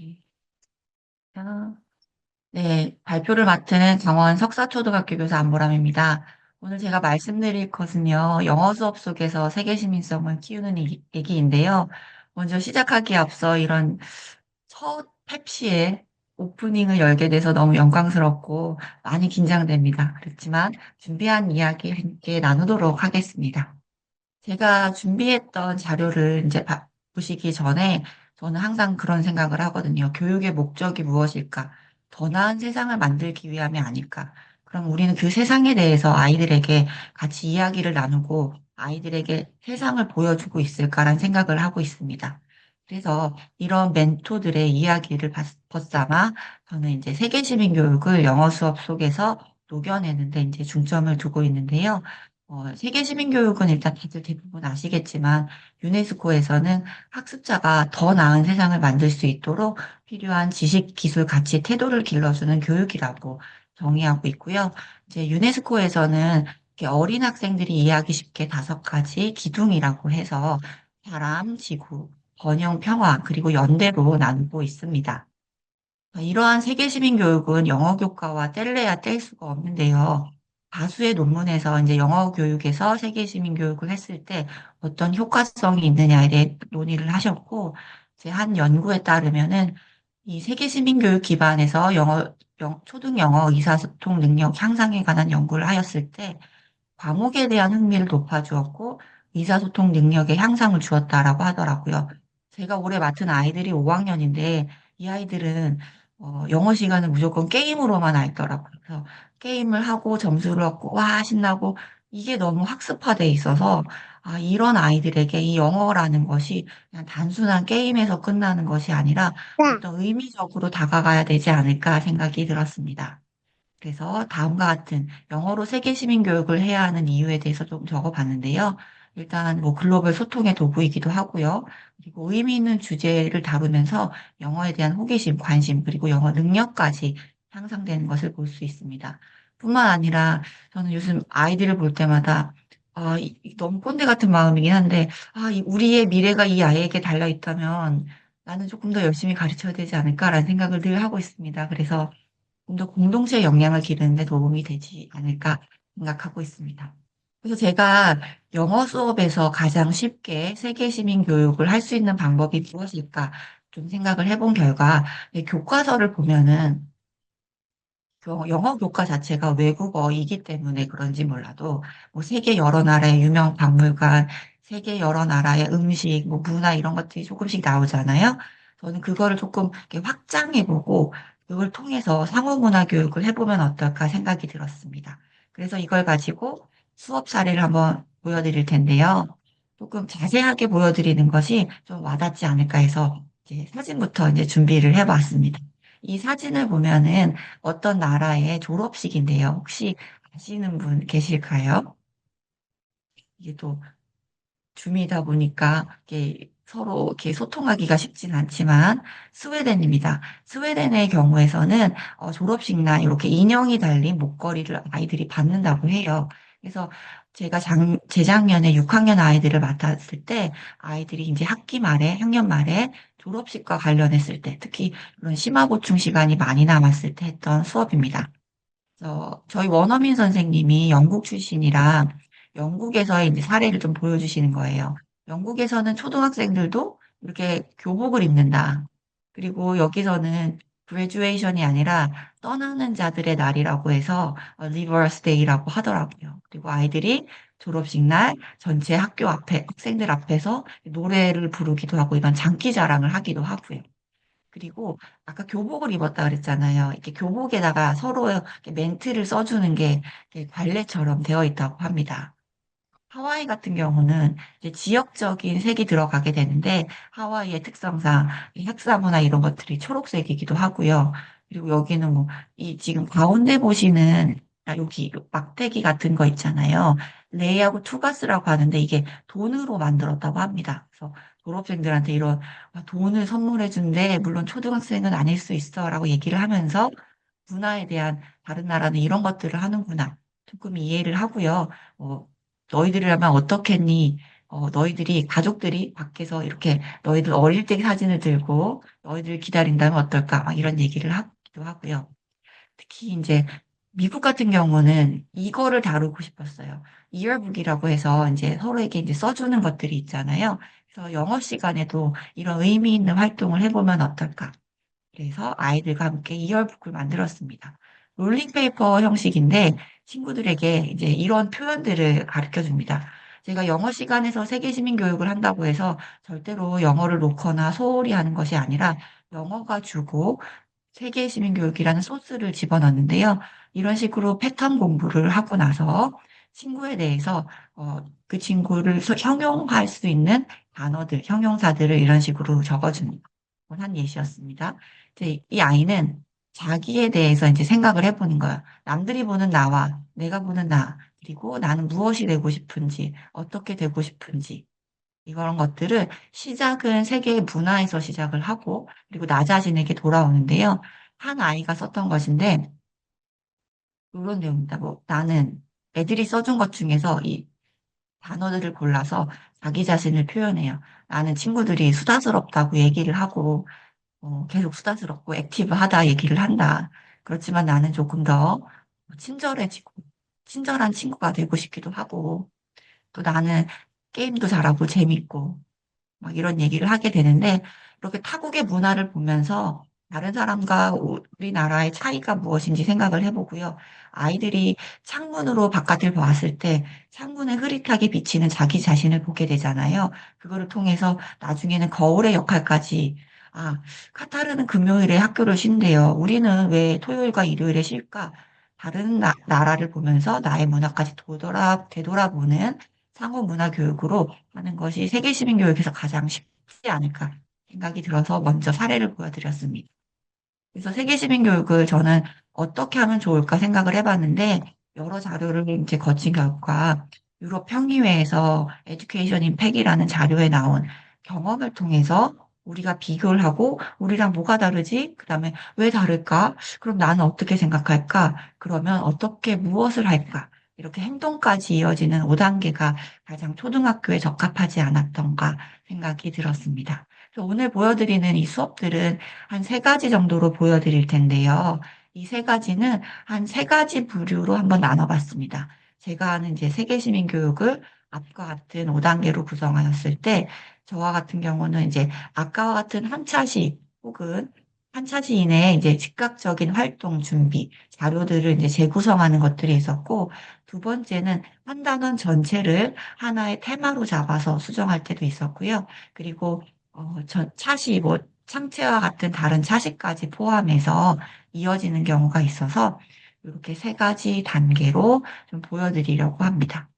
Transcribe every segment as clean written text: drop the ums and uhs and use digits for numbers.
네, 아, 네, 발표를 맡은 강원 석사초등학교 교사 안보람입니다. 오늘 제가 말씀드릴 것은요, 영어 수업 속에서 세계시민성을 키우는 얘기인데요. 먼저 시작하기에 앞서 이런 첫 펩시의 오프닝을 열게 돼서 너무 영광스럽고 많이 긴장됩니다. 그렇지만 준비한 이야기 함께 나누도록 하겠습니다. 제가 준비했던 자료를 이제 보시기 전에 저는 항상 그런 생각을 하거든요. 교육의 목적이 무엇일까? 더 나은 세상을 만들기 위함이 아닐까? 그럼 우리는 그 세상에 대해서 아이들에게 같이 이야기를 나누고 아이들에게 세상을 보여주고 있을까라는 생각을 하고 있습니다. 그래서 이런 멘토들의 이야기를 벗삼아 저는 이제 세계 시민 교육을 영어 수업 속에서 녹여내는데 이제 중점을 두고 있는데요. 세계 시민 교육은 일단 다들 대부분 아시겠지만 유네스코에서는 학습자가 더 나은 세상을 만들 수 있도록 필요한 지식, 기술, 가치, 태도를 길러주는 교육이라고 정의하고 있고요. 이제 유네스코에서는 이렇게 어린 학생들이 이해하기 쉽게 5가지 기둥이라고 해서 사람, 지구, 번영, 평화, 그리고 연대로 나누고 있습니다. 이러한 세계 시민 교육은 영어 교과와 뗄래야 뗄 수가 없는데요. 다수의 논문에서 이제 영어 교육에서 세계 시민 교육을 했을 때 어떤 효과성이 있느냐에 대해 논의를 하셨고, 제 한 연구에 따르면은 이 세계 시민 교육 기반에서 초등 영어 의사소통 능력 향상에 관한 연구를 하였을 때 과목에 대한 흥미를 높아주었고 의사소통 능력의 향상을 주었다라고 하더라고요. 제가 올해 맡은 아이들이 5학년인데 이 아이들은 영어 시간을 무조건 게임으로만 알더라고요. 그래서 게임을 하고 점수를 얻고 와 신나고 이게 너무 학습화돼 있어서 이런 아이들에게 이 영어라는 것이 그냥 단순한 게임에서 끝나는 것이 아니라 어떤 의미적으로 다가가야 되지 않을까 생각이 들었습니다. 그래서 다음과 같은 영어로 세계 시민 교육을 해야 하는 이유에 대해서 좀 적어봤는데요. 일단 뭐 글로벌 소통의 도구이기도 하고요. 그리고 의미 있는 주제를 다루면서 영어에 대한 호기심, 관심, 그리고 영어 능력까지 향상되는 것을 볼 수 있습니다. 뿐만 아니라 저는 요즘 아이들을 볼 때마다 너무 꼰대 같은 마음이긴 한데 우리의 미래가 이 아이에게 달려 있다면 나는 조금 더 열심히 가르쳐야 되지 않을까라는 생각을 늘 하고 있습니다. 그래서 좀 더 공동체의 역량을 기르는 데 도움이 되지 않을까 생각하고 있습니다. 그래서 제가 영어 수업에서 가장 쉽게 세계 시민 교육을 할 수 있는 방법이 무엇일까 좀 생각을 해본 결과 이 교과서를 보면은 영어 교과 자체가 외국어이기 때문에 그런지 몰라도 뭐 세계 여러 나라의 유명 박물관, 세계 여러 나라의 음식, 뭐 문화 이런 것들이 조금씩 나오잖아요. 저는 그거를 조금 이렇게 확장해보고 그걸 통해서 상호문화 교육을 해보면 어떨까 생각이 들었습니다. 그래서 이걸 가지고 수업 사례를 한번 보여드릴 텐데요. 조금 자세하게 보여드리는 것이 좀 와닿지 않을까 해서 이제 사진부터 이제 준비를 해봤습니다. 이 사진을 보면은 어떤 나라의 졸업식인데요. 혹시 아시는 분 계실까요? 이게 또 줌이다 보니까 이게 서로 이렇게 소통하기가 쉽진 않지만 스웨덴입니다. 스웨덴의 경우에서는 졸업식 날 이렇게 인형이 달린 목걸이를 아이들이 받는다고 해요. 그래서 제가 재작년에 6학년 아이들을 맡았을 때 아이들이 이제 학기 말에, 학년 말에 졸업식과 관련했을 때 특히 이런 심화 보충 시간이 많이 남았을 때 했던 수업입니다. 저희 원어민 선생님이 영국 출신이라 영국에서의 이제 사례를 좀 보여주시는 거예요. 영국에서는 초등학생들도 이렇게 교복을 입는다. 그리고 여기서는 graduation이 아니라 떠나는 자들의 날이라고 해서 Leavers Day라고 하더라고요. 그리고 아이들이 졸업식 날 전체 학교 앞에, 학생들 앞에서 노래를 부르기도 하고 이런 장기 자랑을 하기도 하고요. 그리고 아까 교복을 입었다 그랬잖아요. 이렇게 교복에다가 서로 이렇게 멘트를 써주는 게 이렇게 관례처럼 되어 있다고 합니다. 하와이 같은 경우는 이제 지역적인 색이 들어가게 되는데 하와이의 특성상 이 헥사무나 이런 것들이 초록색이기도 하고요. 그리고 여기는 뭐 이 지금 가운데 보시는 여기 막대기 같은 거 있잖아요. 레이하고 투가스라고 하는데 이게 돈으로 만들었다고 합니다. 그래서 졸업생들한테 이런 돈을 선물해 준대. 물론 초등학생은 아닐 수 있어라고 얘기를 하면서 문화에 대한 다른 나라는 이런 것들을 하는구나. 조금 이해를 하고요. 어, 너희들이라면 어떻겠니? 너희들이, 가족들이 밖에서 이렇게 너희들 어릴 때 사진을 들고 너희들 기다린다면 어떨까? 막 이런 얘기를 하기도 하고요. 특히 이제 미국 같은 경우는 이거를 다루고 싶었어요. 이어북이라고 해서 이제 서로에게 이제 써주는 것들이 있잖아요. 그래서 영어 시간에도 이런 의미 있는 활동을 해보면 어떨까? 그래서 아이들과 함께 이어북을 만들었습니다. 롤링페이퍼 형식인데 친구들에게 이제 이런 표현들을 가르쳐 줍니다. 제가 영어 시간에서 세계 시민 교육을 한다고 해서 절대로 영어를 놓거나 소홀히 하는 것이 아니라 영어가 주고 세계 시민 교육이라는 소스를 집어넣는데요. 이런 식으로 패턴 공부를 하고 나서 친구에 대해서 그 친구를 형용할 수 있는 단어들, 형용사들을 이런 식으로 적어주는 한 예시였습니다. 이제 이 아이는 자기에 대해서 이제 생각을 해보는 거야. 남들이 보는 나와 내가 보는 나, 그리고 나는 무엇이 되고 싶은지, 어떻게 되고 싶은지, 이런 것들을 시작은 세계의 문화에서 시작을 하고, 그리고 나 자신에게 돌아오는데요. 한 아이가 썼던 것인데, 이런 내용입니다. 뭐, 나는 애들이 써준 것 중에서 이 단어들을 골라서 자기 자신을 표현해요. 나는 친구들이 수다스럽다고 얘기를 하고, 계속 수다스럽고 액티브하다 얘기를 한다. 그렇지만 나는 조금 더 친절해지고, 친절한 친구가 되고 싶기도 하고, 또 나는 게임도 잘하고 재밌고, 막 이런 얘기를 하게 되는데, 이렇게 타국의 문화를 보면서 다른 사람과 우리나라의 차이가 무엇인지 생각을 해보고요. 아이들이 창문으로 바깥을 보았을 때 창문에 흐릿하게 비치는 자기 자신을 보게 되잖아요. 그거를 통해서 나중에는 거울의 역할까지, 아, 카타르는 금요일에 학교를 쉰대요. 우리는 왜 토요일과 일요일에 쉴까? 다른 나라를 보면서 나의 문화까지 되돌아보는 상호 문화 교육으로 하는 것이 세계 시민 교육에서 가장 쉽지 않을까 생각이 들어서 먼저 사례를 보여드렸습니다. 그래서 세계 시민 교육을 저는 어떻게 하면 좋을까 생각을 해봤는데 여러 자료를 이제 거친 결과 유럽 평의회에서 에듀케이션 임팩이라는 자료에 나온 경험을 통해서 우리가 비교를 하고 우리랑 뭐가 다르지? 그다음에 왜 다를까? 그럼 나는 어떻게 생각할까? 그러면 어떻게 무엇을 할까? 이렇게 행동까지 이어지는 5단계가 가장 초등학교에 적합하지 않았던가 생각이 들었습니다. 그래서 오늘 보여드리는 이 수업들은 한 세 가지 정도로 보여드릴 텐데요. 이 세 가지는 한 세 가지 부류로 한번 나눠봤습니다. 제가 하는 이제 세계시민 교육을 앞과 같은 5단계로 구성하였을 때, 저와 같은 경우는 이제 아까와 같은 한 차시 혹은 한 차시 이내에 이제 즉각적인 활동 준비, 자료들을 이제 재구성하는 것들이 있었고, 두 번째는 한 단원 전체를 하나의 테마로 잡아서 수정할 때도 있었고요. 그리고 차시, 뭐, 상체와 같은 다른 차시까지 포함해서 이어지는 경우가 있어서 이렇게 세 가지 단계로 좀 보여드리려고 합니다.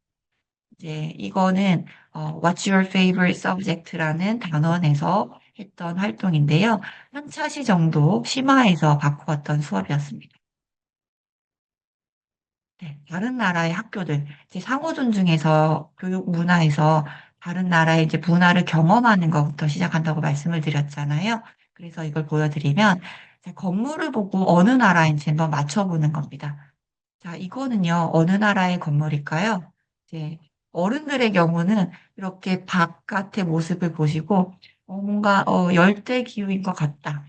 이제 이거는 What's your favorite subject라는 단원에서 했던 활동인데요. 한 차시 정도 심화해서 바꾸었던 수업이었습니다. 네, 다른 나라의 학교들, 이제 상호 존중에서 교육 문화에서 다른 나라의 이제 문화를 경험하는 것부터 시작한다고 말씀을 드렸잖아요. 그래서 이걸 보여드리면, 자, 건물을 보고 어느 나라인지 한번 맞춰보는 겁니다. 자, 이거는요, 어느 나라의 건물일까요? 이제 어른들의 경우는 이렇게 바깥의 모습을 보시고, 뭔가, 열대 기후인 것 같다.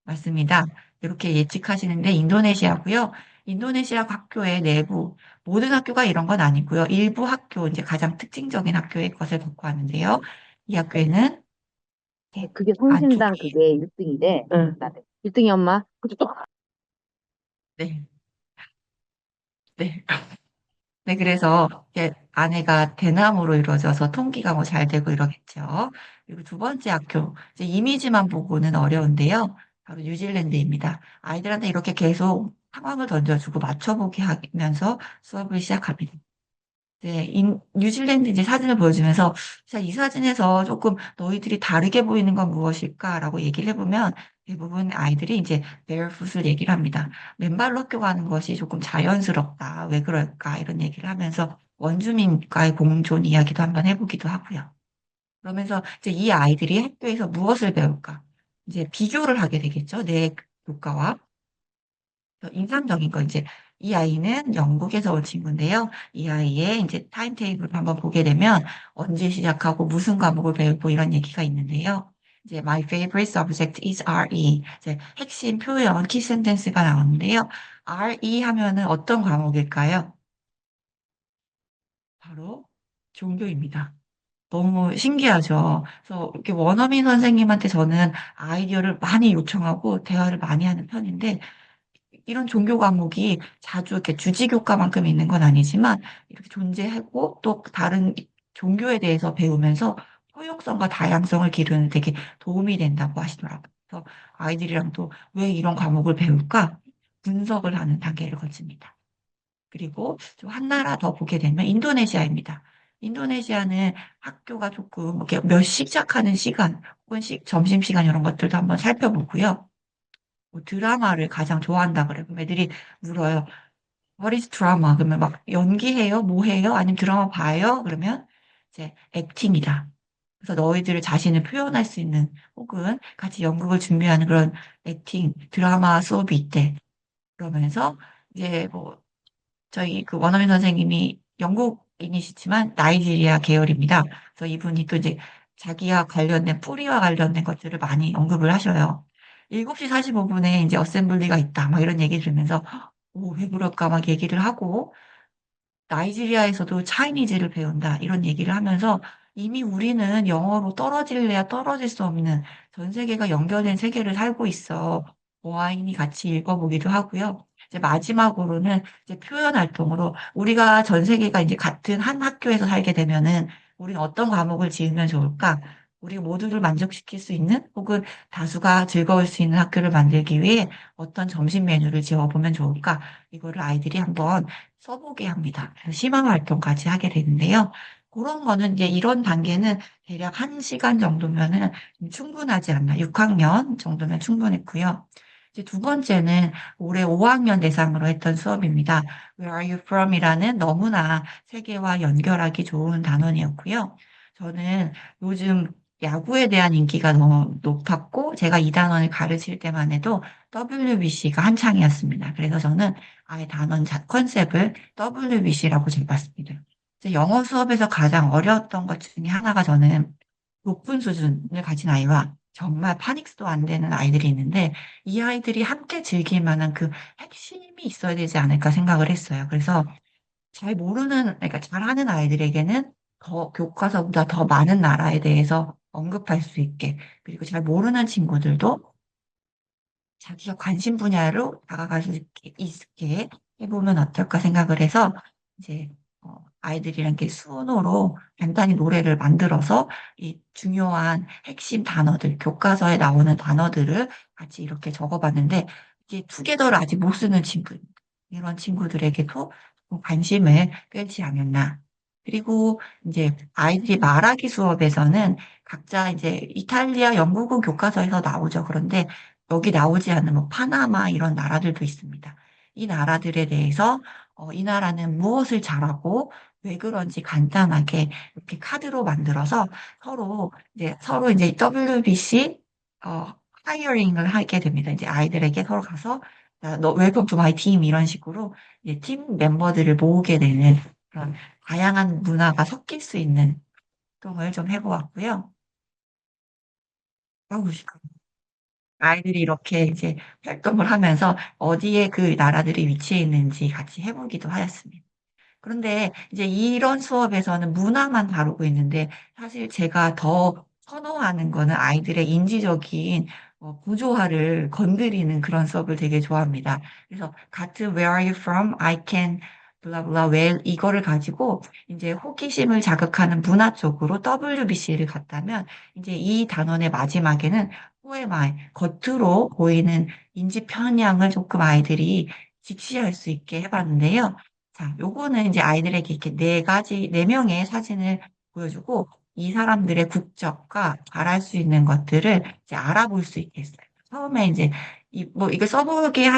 맞습니다. 이렇게 예측하시는데 인도네시아고요. 인도네시아 학교의 내부, 모든 학교가 이런 건 아니고요. 일부 학교, 이제 가장 특징적인 학교의 것을 갖고 왔는데요. 이 학교에는 이렇게 그게 안쪽에, 성심당 그게 1등이래. 응. 나는. 1등이 엄마? 그죠? 네, 네. 네, 그래서 이게 안에가 대나무로 이루어져서 통기가 뭐 잘 되고 이러겠죠. 그리고 두 번째 학교, 이제 이미지만 보고는 어려운데요. 바로 뉴질랜드입니다. 아이들한테 이렇게 계속 상황을 던져주고 맞춰보게 하면서 수업을 시작합니다. 네, 뉴질랜드 이제 사진을 보여주면서, 자, 이 사진에서 조금 너희들이 다르게 보이는 건 무엇일까라고 얘기를 해보면 대부분 아이들이 이제 barefoot을 얘기를 합니다. 맨발로 학교 가는 것이 조금 자연스럽다. 왜 그럴까? 이런 얘기를 하면서 원주민과의 공존 이야기도 한번 해보기도 하고요. 그러면서 이제 이 아이들이 학교에서 무엇을 배울까? 이제 비교를 하게 되겠죠. 내 교과와. 인상적인 거 이제 이 아이는 영국에서 온 친구인데요. 이 아이의 이제 타임테이블을 한번 보게 되면 언제 시작하고 무슨 과목을 배우고 이런 얘기가 있는데요. 이제 My favorite subject is RE. 이제 핵심 표현, 키 센텐스가 나오는데요. RE 하면은 어떤 과목일까요? 바로 종교입니다. 너무 신기하죠. 그래서 이렇게 원어민 선생님한테 저는 아이디어를 많이 요청하고 대화를 많이 하는 편인데 이런 종교 과목이 자주 이렇게 주지교과만큼 있는 건 아니지만 이렇게 존재하고 또 다른 종교에 대해서 배우면서 포용성과 다양성을 기르는 되게 도움이 된다고 하시더라고요. 그래서 아이들이랑 또 왜 이런 과목을 배울까? 분석을 하는 단계를 거칩니다. 그리고 좀 한 나라 더 보게 되면 인도네시아입니다. 인도네시아는 학교가 조금 이렇게 몇 시작하는 시간 혹은 점심시간 이런 것들도 한번 살펴보고요. 뭐 드라마를 가장 좋아한다 그래요. 그럼 애들이 물어요. What is drama? 그러면 막 연기해요? 뭐 해요? 아니면 드라마 봐요? 그러면 이제 액팅이다. 그래서 너희들을 자신을 표현할 수 있는 혹은 같이 연극을 준비하는 그런 액팅, 드라마 수업이 있대. 그러면서 이제 뭐 저희 그 원어민 선생님이 영국인이시지만 나이지리아 계열입니다. 그래서 이분이 또 이제 자기와 관련된 뿌리와 관련된 것들을 많이 언급을 하셔요. 7시 45분에 이제 어셈블리가 있다. 막 이런 얘기 들으면서 오, 왜 그럴까 막 얘기를 하고 나이지리아에서도 차이니즈를 배운다. 이런 얘기를 하면서 이미 우리는 영어로 떨어질래야 떨어질 수 없는 전 세계가 연결된 세계를 살고 있어. 와인이 같이 읽어보기도 하고요. 이제 마지막으로는 이제 표현 활동으로 우리가 전 세계가 이제 같은 한 학교에서 살게 되면은 우리는 어떤 과목을 지으면 좋을까? 우리 모두를 만족시킬 수 있는 혹은 다수가 즐거울 수 있는 학교를 만들기 위해 어떤 점심 메뉴를 지어보면 좋을까? 이거를 아이들이 한번 써보게 합니다. 그래서 심화 활동까지 하게 되는데요. 그런 거는 이제 이런 단계는 대략 1시간 정도면은 충분하지 않나. 6학년 정도면 충분했고요. 이제 두 번째는 올해 5학년 대상으로 했던 수업입니다. Where are you from? 이라는 너무나 세계와 연결하기 좋은 단원이었고요. 저는 요즘 야구에 대한 인기가 너무 높았고, 제가 이 단원을 가르칠 때만 해도 WBC가 한창이었습니다. 그래서 저는 아예 단원 컨셉을 WBC라고 잡았습니다. 이제 영어 수업에서 가장 어려웠던 것 중에 하나가 저는 높은 수준을 가진 아이와 정말 파닉스도 안 되는 아이들이 있는데 이 아이들이 함께 즐길 만한 그 핵심이 있어야 되지 않을까 생각을 했어요. 그래서 잘 모르는, 그러니까 잘하는 아이들에게는 더 교과서보다 더 많은 나라에 대해서 언급할 수 있게, 그리고 잘 모르는 친구들도 자기가 관심 분야로 다가갈 수 있게 해보면 어떨까 생각을 해서 이제 아이들이랑 이렇게 수노로 간단히 노래를 만들어서 이 중요한 핵심 단어들, 교과서에 나오는 단어들을 같이 이렇게 적어봤는데 이게 투게더를 아직 못 쓰는 친구, 이런 친구들에게도 좀 관심을 끌지 않았나. 그리고 이제 아이들이 말하기 수업에서는 각자 이제 이탈리아, 영국은 교과서에서 나오죠. 그런데 여기 나오지 않는 뭐 파나마 이런 나라들도 있습니다. 이 나라들에 대해서 이 나라는 무엇을 잘하고 왜 그런지 간단하게 이렇게 카드로 만들어서 서로 이제 WBC 하이어링을 하게 됩니다. 이제 아이들에게 서로 가서 너 웰컴 투 마이 팀 이런 식으로 이제 팀 멤버들을 모으게 되는 그런 다양한 문화가 섞일 수 있는 활동을 좀 해보았고요. 아우, 아이들이 이렇게 이제 활동을 하면서 어디에 그 나라들이 위치해 있는지 같이 해보기도 하였습니다. 그런데 이제 이런 수업에서는 문화만 다루고 있는데 사실 제가 더 선호하는 거는 아이들의 인지적인 구조화를 건드리는 그런 수업을 되게 좋아합니다. 그래서 같은 Where are you from? I can blah blah well 이거를 가지고 이제 호기심을 자극하는 문화 쪽으로 WBC를 갔다면 이제 이 단원의 마지막에는 Who am I? 겉으로 보이는 인지 편향을 조금 아이들이 직시할 수 있게 해봤는데요. 자, 요거는 이제 아이들에게 이렇게 4명의 사진을 보여주고 이 사람들의 국적과 잘할 수 있는 것들을 이제 알아볼 수 있게 했어요. 처음에 이제 뭐 이거 써보게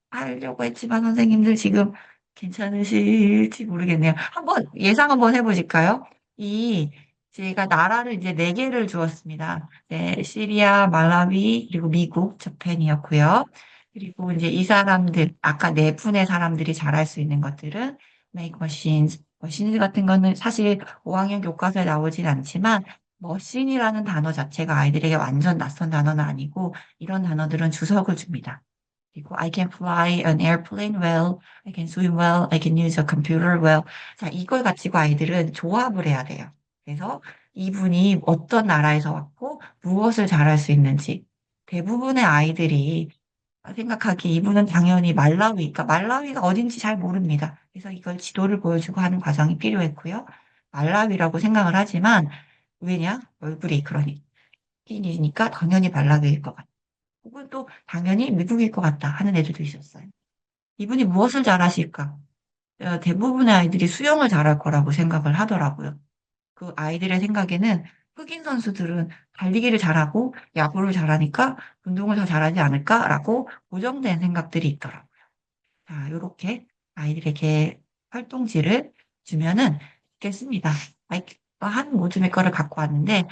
하려고 했지만 선생님들 지금 괜찮으실지 모르겠네요. 한번 예상 한번 해보실까요? 이 제가 나라를 이제 4개를 주었습니다. 네, 시리아, 말라위, 그리고 미국, 저펜이었고요. 그리고 이제 이 사람들, 아까 네 분의 사람들이 잘할 수 있는 것들은 make machines, 머신 같은 거는 사실 5학년 교과서에 나오진 않지만 머신이라는 단어 자체가 아이들에게 완전 낯선 단어는 아니고 이런 단어들은 주석을 줍니다. 그리고 I can fly an airplane well, I can swim well, I can use a computer well. 자, 이걸 가지고 아이들은 조합을 해야 돼요. 그래서 이분이 어떤 나라에서 왔고 무엇을 잘할 수 있는지 대부분의 아이들이 생각하기에 이분은 당연히 말라위, 그러니까 말라위가 어딘지 잘 모릅니다. 그래서 이걸 지도를 보여주고 하는 과정이 필요했고요. 말라위라고 생각을 하지만 왜냐? 얼굴이 그러니. 흑인이니까 당연히 말라위일 것 같다. 혹은 또 당연히 미국일 것 같다 하는 애들도 있었어요. 이분이 무엇을 잘하실까? 대부분의 아이들이 수영을 잘할 거라고 생각을 하더라고요. 그 아이들의 생각에는 흑인 선수들은 달리기를 잘하고 야구를 잘하니까 운동을 더 잘하지 않을까라고 고정된 생각들이 있더라고요. 자, 요렇게 아이들에게 활동지를 주면은 있겠습니다. 아이가 한 모듬의 거를 갖고 왔는데,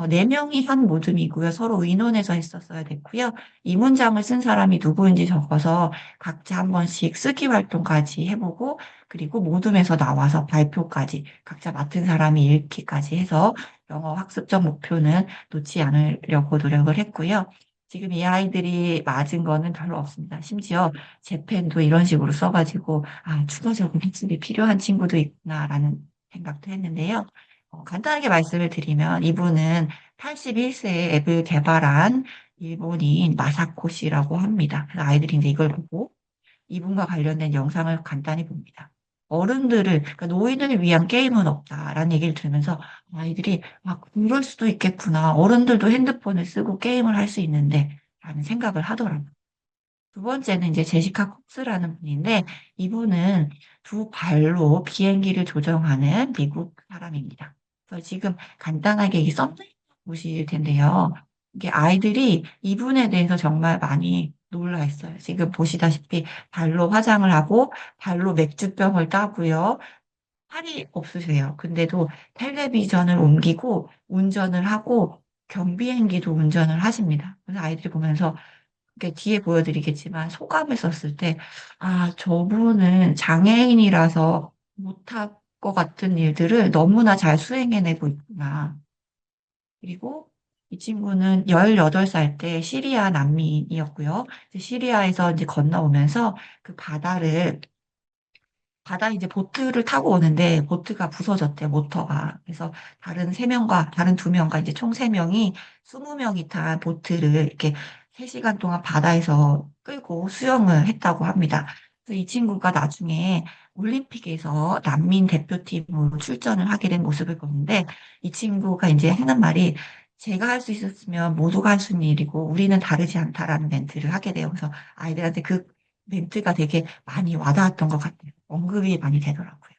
네 명이 한 모듬이고요. 서로 의논해서 했었어야 됐고요. 이 문장을 쓴 사람이 누구인지 적어서 각자 한 번씩 쓰기 활동까지 해보고, 그리고 모둠에서 나와서 발표까지 각자 맡은 사람이 읽기까지 해서 영어 학습적 목표는 놓지 않으려고 노력을 했고요. 지금 이 아이들이 맞은 거는 별로 없습니다. 심지어 재팬도 이런 식으로 써가지고, 아, 추가적인 학습이 필요한 친구도 있구나라는 생각도 했는데요. 간단하게 말씀을 드리면, 이분은 81세에 앱을 개발한 일본인 마사코 씨라고 합니다. 그래서 아이들이 이제 이걸 보고 이분과 관련된 영상을 간단히 봅니다. 어른들을, 그러니까 노인을 위한 게임은 없다라는 얘기를 들으면서 아이들이, 아, 그럴 수도 있겠구나. 어른들도 핸드폰을 쓰고 게임을 할 수 있는데, 라는 생각을 하더라고요. 두 번째는 이제 제시카 콕스라는 분인데 이분은 두 발로 비행기를 조정하는 미국 사람입니다. 그래서 지금 간단하게 이 썸네일 보실 텐데요. 이게 아이들이 이분에 대해서 정말 많이 놀라 했어요. 지금 보시다시피 발로 화장을 하고 발로 맥주병을 따고요. 팔이 없으세요. 근데도 텔레비전을 옮기고 운전을 하고 경비행기도 운전을 하십니다. 그래서 아이들이 보면서 이렇게 뒤에 보여드리겠지만 소감을 썼을 때, 아, 저분은 장애인이라서 못할 것 같은 일들을 너무나 잘 수행해내고 있구나. 그리고 이 친구는 18살 때 시리아 난민이었고요. 시리아에서 이제 건너오면서 그 바다에 이제 보트를 타고 오는데 보트가 부서졌대요, 모터가. 그래서 다른 두 명과 이제 총 세 명이 20명이 탄 보트를 이렇게 3시간 동안 바다에서 끌고 수영을 했다고 합니다. 그래서 이 친구가 나중에 올림픽에서 난민 대표팀으로 출전을 하게 된 모습을 보는데 이 친구가 이제 하는 말이 제가 할 수 있었으면 모두가 할 수 있는 일이고 우리는 다르지 않다라는 멘트를 하게 돼요. 그래서 아이들한테 그 멘트가 되게 많이 와닿았던 것 같아요. 언급이 많이 되더라고요.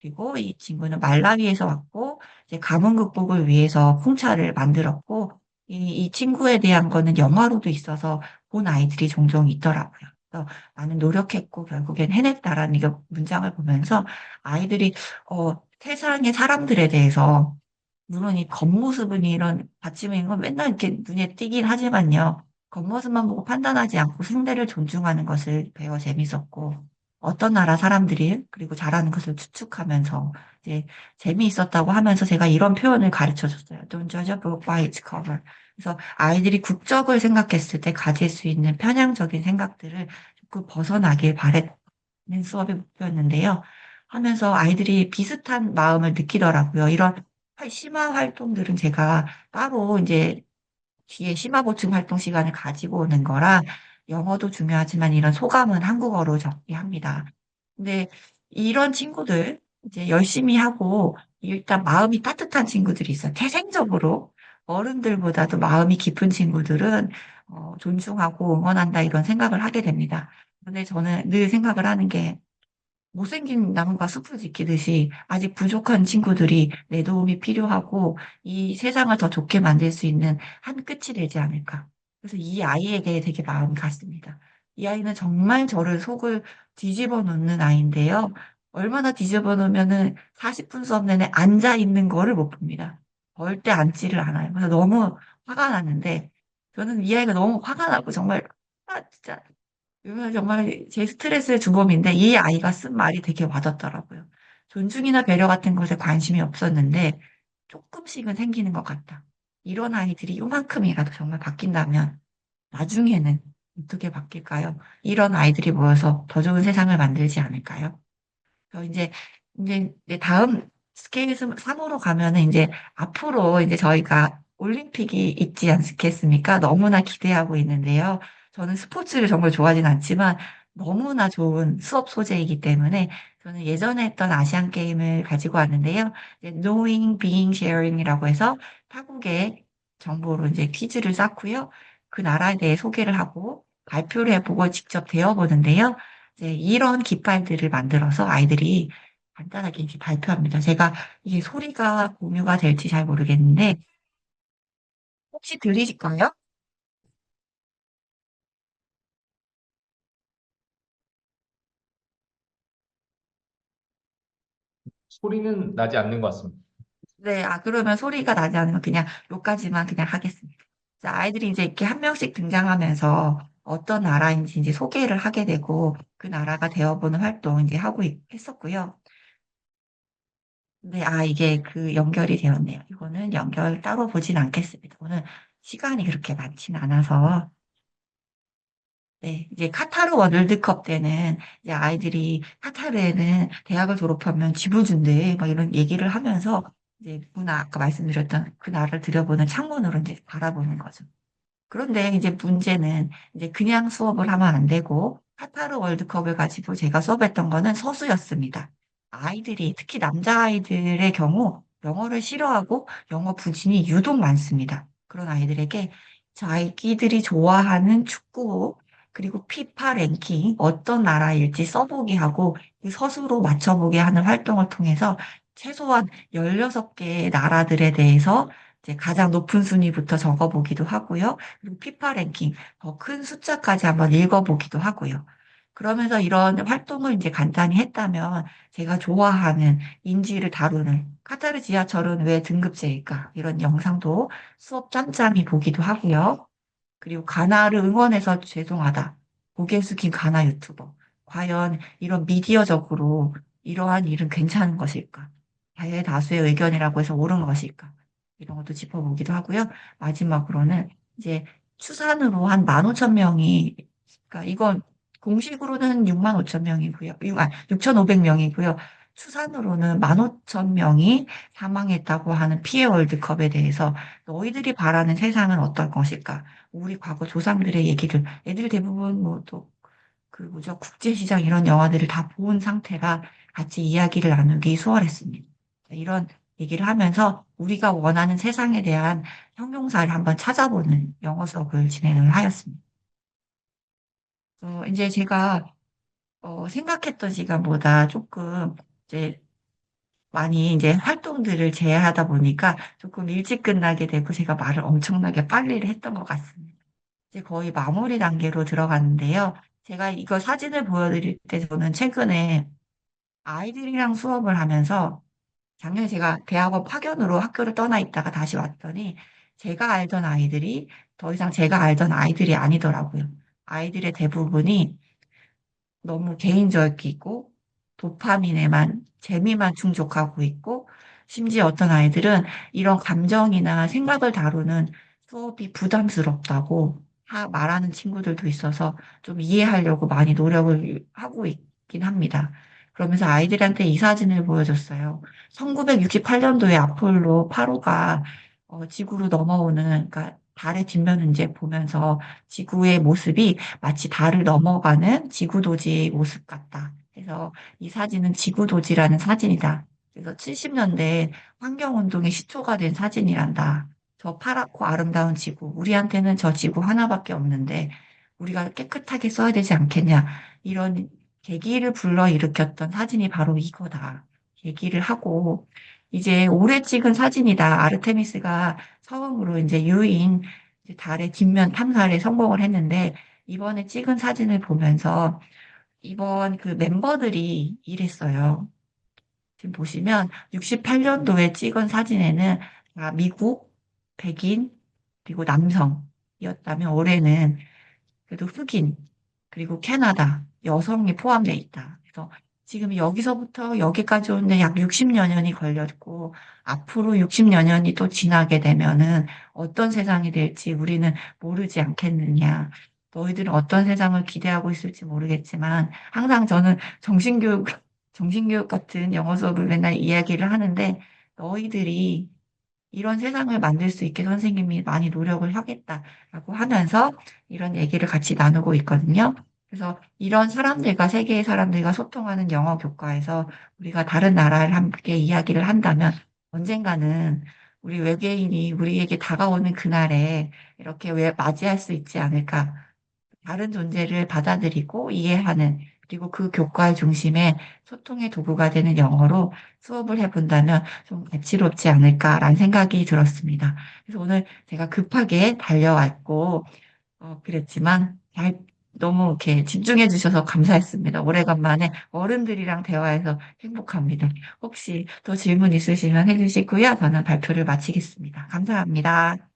그리고 이 친구는 말라위에서 왔고, 이제 가문 극복을 위해서 콩차를 만들었고, 이 친구에 대한 거는 영화로도 있어서 본 아이들이 종종 있더라고요. 그래서 나는 노력했고, 결국엔 해냈다라는 이 문장을 보면서 아이들이, 세상의 사람들에 대해서, 물론 이 겉모습은 이런 받침인 건 맨날 이렇게 눈에 띄긴 하지만요. 겉모습만 보고 판단하지 않고 상대를 존중하는 것을 배워 재밌었고, 어떤 나라 사람들이 그리고 잘하는 것을 추측하면서 이제 재미있었다고 하면서 제가 이런 표현을 가르쳐 줬어요. Don't judge a book by its cover. 그래서 아이들이 국적을 생각했을 때 가질 수 있는 편향적인 생각들을 조금 벗어나길 바랬는 수업의 목표였는데요. 하면서 아이들이 비슷한 마음을 느끼더라고요. 이런 심화 활동들은 제가 따로 이제 뒤에 심화 보충 활동 시간을 가지고 오는 거라 영어도 중요하지만 이런 소감은 한국어로 적게 합니다. 근데 이런 친구들 이제 열심히 하고 일단 마음이 따뜻한 친구들이 있어요. 태생적으로 어른들보다도 마음이 깊은 친구들은 존중하고 응원한다 이런 생각을 하게 됩니다. 근데 저는 늘 생각을 하는 게 못생긴 나무가 숲을 지키듯이 아직 부족한 친구들이 내 도움이 필요하고 이 세상을 더 좋게 만들 수 있는 한 끝이 되지 않을까. 그래서 이 아이에게 되게 마음이 갔습니다. 이 아이는 정말 저를 속을 뒤집어 놓는 아이인데요. 얼마나 뒤집어 놓으면은 40분 수업 내내 앉아 있는 거를 못 봅니다. 절대 앉지를 않아요. 그래서 너무 화가 나는데 저는 이 아이가 너무 화가 나고 정말 진짜. 이건 정말 제 스트레스의 주범인데 이 아이가 쓴 말이 되게 와닿더라고요. 존중이나 배려 같은 것에 관심이 없었는데 조금씩은 생기는 것 같다. 이런 아이들이 요만큼이라도 정말 바뀐다면 나중에는 어떻게 바뀔까요? 이런 아이들이 모여서 더 좋은 세상을 만들지 않을까요? 이제 다음 스케일 3으로 가면은 이제 앞으로 이제 저희가 올림픽이 있지 않겠습니까? 너무나 기대하고 있는데요. 저는 스포츠를 정말 좋아하진 않지만 너무나 좋은 수업 소재이기 때문에 저는 예전에 했던 아시안 게임을 가지고 왔는데요. 이제 Knowing, Being, Sharing이라고 해서 타국의 정보로 이제 퀴즈를 쌓고요. 그 나라에 대해 소개를 하고 발표를 해보고 직접 배워보는데요. 이제 이런 깃발들을 만들어서 아이들이 간단하게 이렇게 발표합니다. 제가 이게 소리가 공유가 될지 잘 모르겠는데, 혹시 들리실까요? 소리는 나지 않는 것 같습니다. 네, 그러면 소리가 나지 않으면 그냥 요까지만 그냥 하겠습니다. 자, 아이들이 이제 이렇게 한 명씩 등장하면서 어떤 나라인지 이제 소개를 하게 되고, 그 나라가 되어보는 활동 이제 하고 했었고요. 네, 이게 그 연결이 되었네요. 이거는 연결 따로 보진 않겠습니다. 오늘 시간이 그렇게 많지는 않아서. 네, 이제 카타르 월드컵 때는 이제 아이들이 카타르에는 대학을 졸업하면 집을 준대, 막 이런 얘기를 하면서 이제 아까 말씀드렸던 그 나라를 들여보는 창문으로 이제 바라보는 거죠. 그런데 이제 문제는 이제 그냥 수업을 하면 안 되고 카타르 월드컵을 가지고 제가 수업했던 거는 서수였습니다. 아이들이 특히 남자아이들의 경우 영어를 싫어하고 영어 부진이 유독 많습니다. 그런 아이들에게 자기들이 좋아하는 축구 그리고 피파 랭킹 어떤 나라일지 써보게 하고 그 서수로 맞춰보게 하는 활동을 통해서 최소한 16개의 나라들에 대해서 이제 가장 높은 순위부터 적어보기도 하고요. 그리고 피파 랭킹 더 큰 숫자까지 한번 읽어보기도 하고요. 그러면서 이런 활동을 이제 간단히 했다면 제가 좋아하는 인지를 다루는 카타르 지하철은 왜 등급제일까? 이런 영상도 수업 짬짬이 보기도 하고요. 그리고 가나를 응원해서 죄송하다. 고개 숙인 가나 유튜버. 과연 이런 미디어적으로 이러한 일은 괜찮은 것일까? 대다수의 의견이라고 해서 옳은 것일까? 이런 것도 짚어보기도 하고요. 마지막으로는 이제 추산으로 한 15,000명이, 그러니까 이건 공식으로는 65,000명이고요. 6,500명이고요. 추산으로는 15,000명이 사망했다고 하는 피해 월드컵에 대해서 너희들이 바라는 세상은 어떨 것일까? 우리 과거 조상들의 얘기를 애들 대부분 뭐 또 그 뭐죠 국제시장 이런 영화들을 다 본 상태라 같이 이야기를 나누기 수월했습니다. 이런 얘기를 하면서 우리가 원하는 세상에 대한 형용사를 한번 찾아보는 영어 수업을 진행을 하였습니다. 이제 제가 생각했던 시간보다 조금 이제 많이 이제 활동들을 제외하다 보니까 조금 일찍 끝나게 되고 제가 말을 엄청나게 빨리 했던 것 같습니다. 이제 거의 마무리 단계로 들어갔는데요. 제가 이거 사진을 보여드릴 때 저는 최근에 아이들이랑 수업을 하면서 작년에 제가 대학원 파견으로 학교를 떠나 있다가 다시 왔더니 제가 알던 아이들이 더 이상 제가 알던 아이들이 아니더라고요. 아이들의 대부분이 너무 개인적이고 도파민에만 재미만 충족하고 있고 심지어 어떤 아이들은 이런 감정이나 생각을 다루는 수업이 부담스럽다고 말하는 친구들도 있어서 좀 이해하려고 많이 노력을 하고 있긴 합니다. 그러면서 아이들한테 이 사진을 보여줬어요. 1968년도에 아폴로 8호가 지구로 넘어오는, 그러니까 달의 뒷면을 이제 보면서 지구의 모습이 마치 달을 넘어가는 지구도지의 모습 같다. 그래서 이 사진은 지구도지라는 사진이다. 그래서 70년대 환경운동의 시초가 된 사진이란다. 저 파랗고 아름다운 지구, 우리한테는 저 지구 하나밖에 없는데 우리가 깨끗하게 써야 되지 않겠냐. 이런 계기를 불러일으켰던 사진이 바로 이거다. 얘기를 하고 이제 올해 찍은 사진이다. 아르테미스가 처음으로 이제 유인 이제 달의 뒷면 탐사에 성공을 했는데 이번에 찍은 사진을 보면서 이번 그 멤버들이 이랬어요. 지금 보시면 68년도에 찍은 사진에는 미국, 백인, 그리고 남성이었다면 올해는 그래도 흑인, 그리고 캐나다, 여성이 포함되어 있다. 그래서 지금 여기서부터 여기까지 오는데 약 60여 년이 걸렸고, 앞으로 60여 년이 또 지나게 되면은 어떤 세상이 될지 우리는 모르지 않겠느냐. 너희들은 어떤 세상을 기대하고 있을지 모르겠지만, 항상 저는 정신교육 같은 영어 수업을 맨날 이야기를 하는데, 너희들이 이런 세상을 만들 수 있게 선생님이 많이 노력을 하겠다라고 하면서 이런 얘기를 같이 나누고 있거든요. 그래서 이런 사람들과, 세계의 사람들과 소통하는 영어 교과에서 우리가 다른 나라를 함께 이야기를 한다면 언젠가는 우리 외계인이 우리에게 다가오는 그날에 이렇게 왜 맞이할 수 있지 않을까. 다른 존재를 받아들이고 이해하는, 그리고 그 교과의 중심에 소통의 도구가 되는 영어로 수업을 해본다면 좀 가치롭지 않을까라는 생각이 들었습니다. 그래서 오늘 제가 급하게 달려왔고, 그랬지만, 너무 이렇게 집중해 주셔서 감사했습니다. 오래간만에 어른들이랑 대화해서 행복합니다. 혹시 또 질문 있으시면 해주시고요. 저는 발표를 마치겠습니다. 감사합니다.